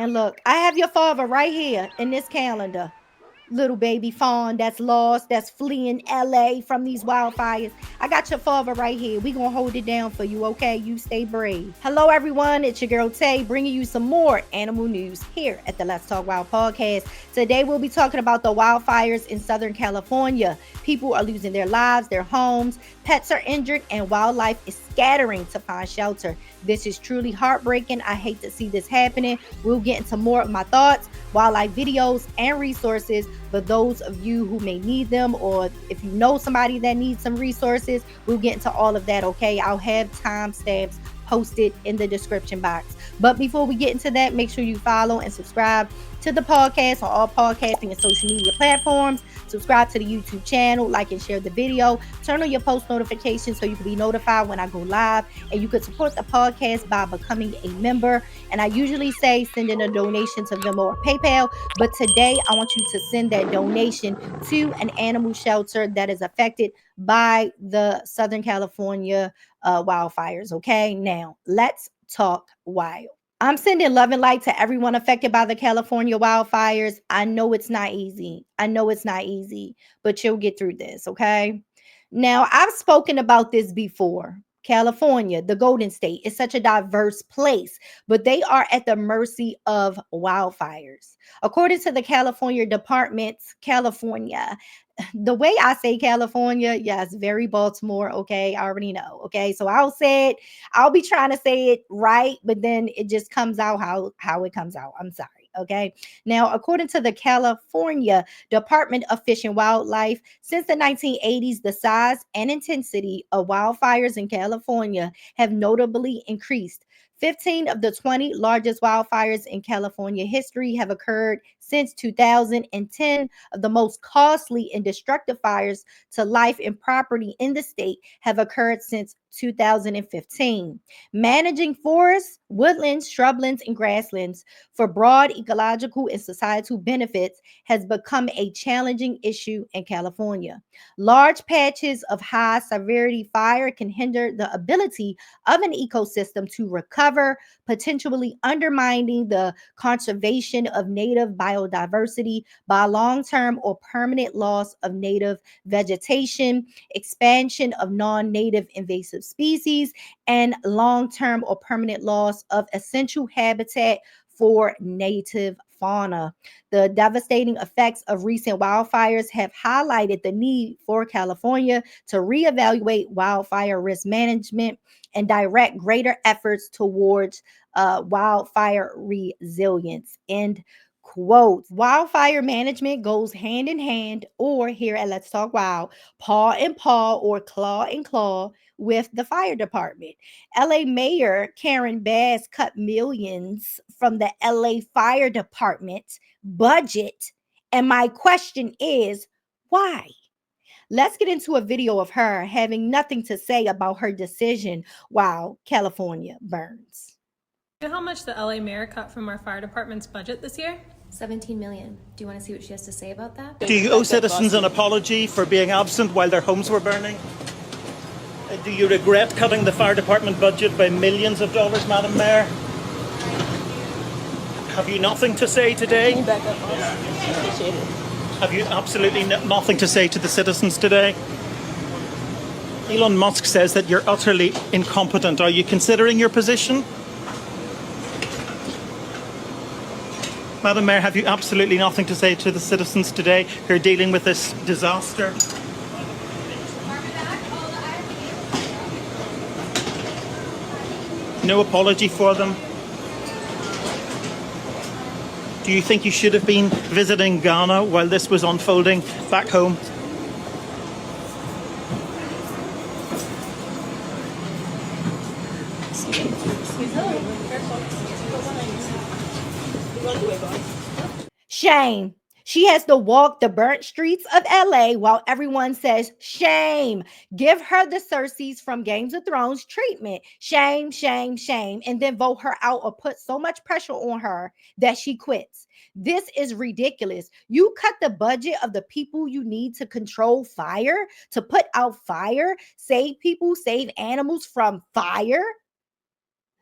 And look, I have your father right here in this calendar. Little baby Fawn that's lost, that's fleeing LA from these wildfires. I got your father right here. We gonna hold it down for you, okay? You stay brave. Hello, everyone. It's your girl Tay, bringing you some more animal news here at the Let's Talk Wild podcast. Today, we'll be talking about the wildfires in Southern California. People are losing their lives, their homes, pets are injured, and wildlife is scattering to find shelter. This is truly heartbreaking. I hate to see this happening. We'll get into more of my thoughts, wildlife videos, and resources for those of you who may need them, or if you know somebody that needs some resources. We'll get into all of that, okay? I'll have timestamps posted in the description box. But before we get into that, make sure you follow and subscribe to the podcast on all podcasting and social media platforms. Subscribe to the YouTube channel, like and share the video. Turn on your post notifications so you can be notified when I go live. And you can support the podcast by becoming a member. And I usually say send in a donation to Venmo or PayPal. But today I want you to send that donation to an animal shelter that is affected by the Southern California wildfires. Okay, now let's talk wild. I'm sending love and light to everyone affected by the California wildfires. I know it's not easy. But you'll get through this, okay? Now, I've spoken about this before. California, the Golden State, is such a diverse place, but they are at the mercy of wildfires. According to the California Department's California, the way I say California, yes, very Baltimore. Okay, I already know. Okay, so I'll be trying to say it right, but then it just comes out how it comes out. I'm sorry. Okay, now according to the California Department of Fish and Wildlife, since the 1980s, the size and intensity of wildfires in California have notably increased. 15 of the 20 largest wildfires in California history have occurred since 2000, and 10 of the most costly and destructive fires to life and property in the state have occurred since 2015. Managing forests, woodlands, shrublands, and grasslands for broad ecological and societal benefits has become a challenging issue in California. Large patches of high severity fire can hinder the ability of an ecosystem to recover, potentially undermining the conservation of native biodiversity by long-term or permanent loss of native vegetation, expansion of non-native invasive species, and long-term or permanent loss of essential habitat for native fauna. The devastating effects of recent wildfires have highlighted the need for California to reevaluate wildfire risk management and direct greater efforts towards wildfire resilience. End quote. Wildfire management goes hand in hand, or here at Let's Talk Wild, paw in paw or claw in claw with the fire department. LA Mayor Karen Bass cut millions from the LA Fire Department budget. And my question is, why? Let's get into a video of her having nothing to say about her decision while California burns. You know how much the LA mayor cut from our fire department's budget this year? 17 million. Do you want to see what she has to say about that? Do you owe citizens an apology for being absent while their homes were burning? Do you regret cutting the fire department budget by millions of dollars, Madam Mayor? Have you nothing to say today? Can you back up, boss? Appreciate it. Have you absolutely nothing to say to the citizens today? Elon Musk says that you're utterly incompetent. Are you considering your position? Madam Mayor, have you absolutely nothing to say to the citizens today who are dealing with this disaster? No apology for them? Do you think you should have been visiting Ghana while this was unfolding back home? Shame. She has to walk the burnt streets of LA while everyone says, shame. Give her the Cerseis from Games of Thrones treatment. Shame, shame, shame. And then vote her out or put so much pressure on her that she quits. This is ridiculous. You cut the budget of the people you need to control fire, to put out fire, save people, save animals from fire.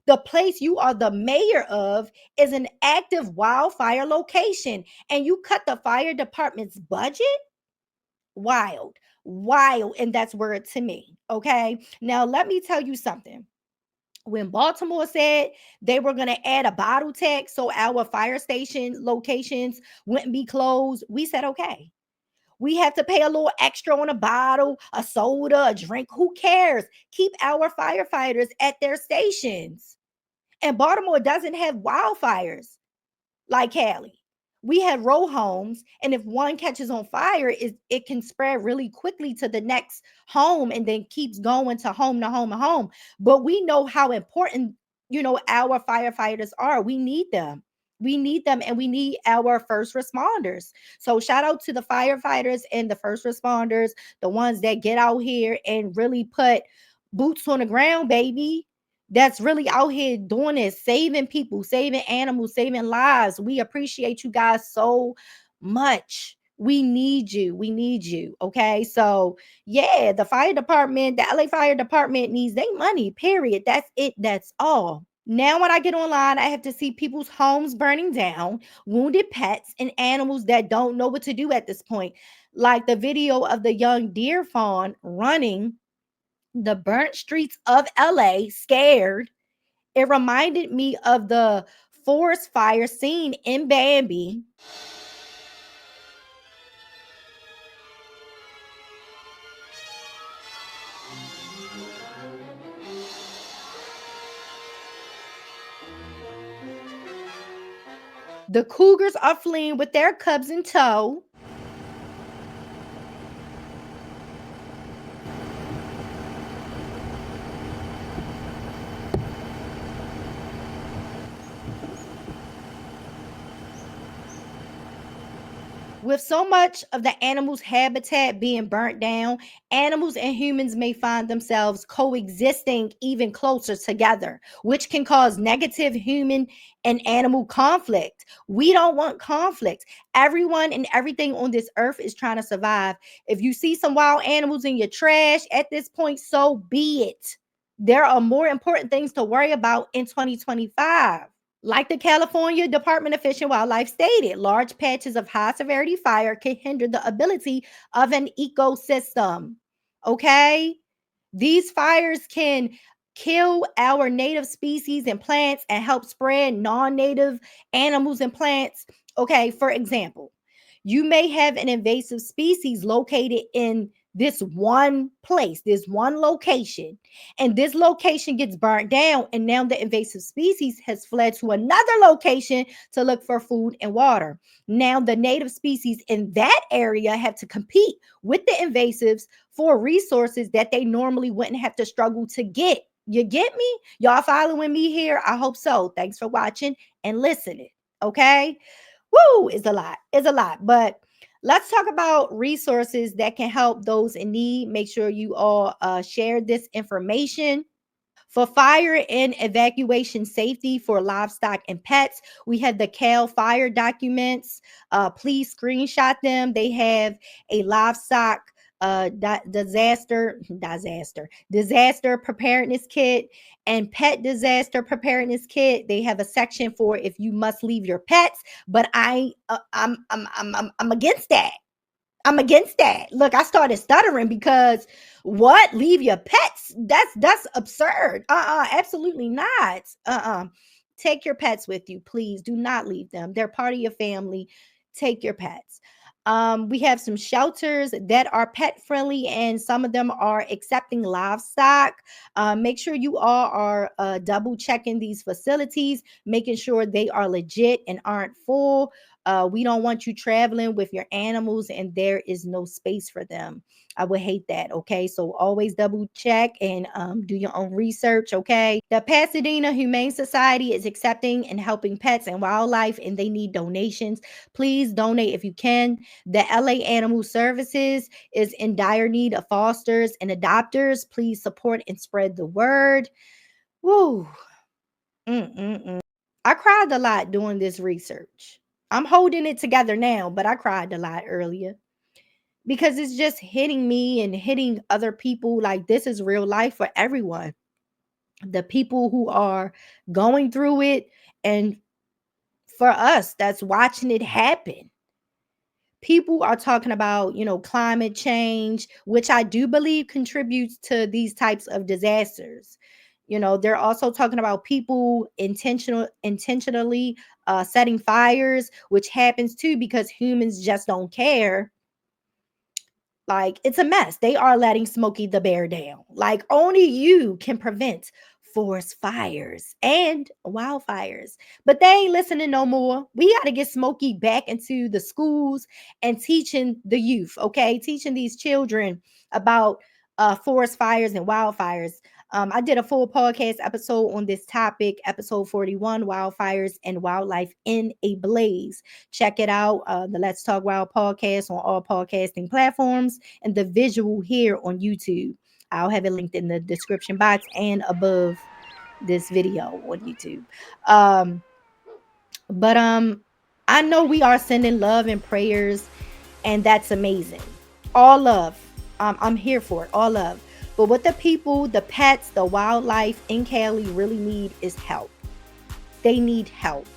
The place you are the mayor of is an active wildfire location, and you cut the fire department's budget? Wild, wild. And that's word to me. Okay. Now, let me tell you something. When Baltimore said they were going to add a bottle tax so our fire station locations wouldn't be closed, we said, okay. We have to pay a little extra on a bottle, a soda, a drink. Who cares? Keep our firefighters at their stations. And Baltimore doesn't have wildfires like Cali. We have row homes, and if one catches on fire, it can spread really quickly to the next home and then keeps going to home to home to home. But we know how important, our firefighters are. We need them. We need them, and we need our first responders. So shout out to the firefighters and the first responders, the ones that get out here and really put boots on the ground, baby, that's really out here doing this, saving people, saving animals, saving lives. We appreciate you guys so much. We need you. We need you. Okay. So, yeah, the fire department, the LA Fire Department needs their money, period. That's it. That's all. Now, when I get online, I have to see people's homes burning down, wounded pets, and animals that don't know what to do at this point. Like the video of the young deer fawn running the burnt streets of LA, scared. It reminded me of the forest fire scene in Bambi. The cougars are fleeing with their cubs in tow. With so much of the animals' habitat being burnt down, animals and humans may find themselves coexisting even closer together, which can cause negative human and animal conflict. We don't want conflict. Everyone and everything on this earth is trying to survive. If you see some wild animals in your trash at this point, so be it. There are more important things to worry about in 2025. Like the California Department of Fish and Wildlife stated, large patches of high severity fire can hinder the ability of an ecosystem. Okay? These fires can kill our native species and plants and help spread non native animals and plants. Okay, for example, you may have an invasive species located in this one place, this one location, and this location gets burnt down, and now the invasive species has fled to another location to look for food and water. Now the native species in that area have to compete with the invasives for resources that they normally wouldn't have to struggle to get. You get me? Y'all following me here? I hope so. Thanks for watching and listening. Okay. Woo, is a lot. Is a lot. But let's talk about resources that can help those in need. Make sure you all share this information. For fire and evacuation safety for livestock and pets, we have the Cal fire documents. Please screenshot them. They have a livestock disaster preparedness kit and pet disaster preparedness kit. They have a section for if you must leave your pets, but I'm against that. I'm against that. Look, I started stuttering because what? Leave your pets? That's absurd. Absolutely not. Take your pets with you, please. Do not leave them. They're part of your family. Take your pets. We have some shelters that are pet friendly, and some of them are accepting livestock. Make sure you all are double checking these facilities, making sure they are legit and aren't full. We don't want you traveling with your animals and there is no space for them. I would hate that. Okay. So always double check and do your own research. Okay. The Pasadena Humane Society is accepting and helping pets and wildlife, and they need donations. Please donate if you can. The LA Animal Services is in dire need of fosters and adopters. Please support and spread the word. Woo. I cried a lot doing this research. I'm holding it together now, but I cried a lot earlier because it's just hitting me and hitting other people. Like, this is real life for everyone. the people who are going through it, and for us that's watching it happen. People are talking about, climate change, which I do believe contributes to these types of disasters. They're also talking about people intentionally setting fires, which happens too because humans just don't care. Like, it's a mess. They are letting Smokey the bear down. Like, only you can prevent forest fires and wildfires. But they ain't listening no more. We got to get Smokey back into the schools and teaching the youth, okay? Teaching these children about forest fires and wildfires. I did a full podcast episode on this topic, episode 41, Wildfires and Wildlife in a Blaze. Check it out, the Let's Talk Wild podcast on all podcasting platforms, and the visual here on YouTube. I'll have it linked in the description box and above this video on YouTube. But I know we are sending love and prayers, and that's amazing. All love. I'm here for it. All love. But what the people, the pets, the wildlife in Cali really need is help. They need help.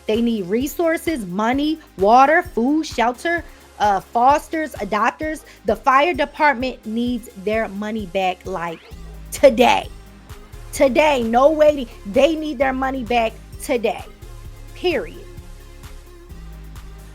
They need resources, money, water, food, shelter, fosters, adopters. The fire department needs their money back like today. Today, no waiting. They need their money back today. Period.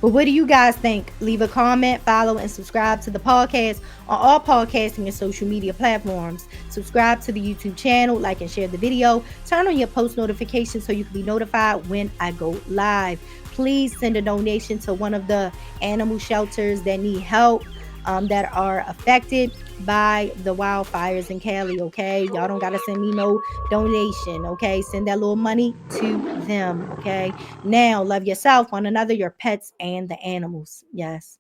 But what do you guys think? Leave a comment, follow, and subscribe to the podcast on all podcasting and social media platforms. Subscribe to the YouTube channel, like and share the video. Turn on your post notifications so you can be notified when I go live. Please send a donation to one of the animal shelters that need help, that are affected by the wildfires in Cali, okay? Y'all don't gotta send me no donation, okay? Send that little money to them, okay? Now, love yourself, one another, your pets, and the animals. Yes.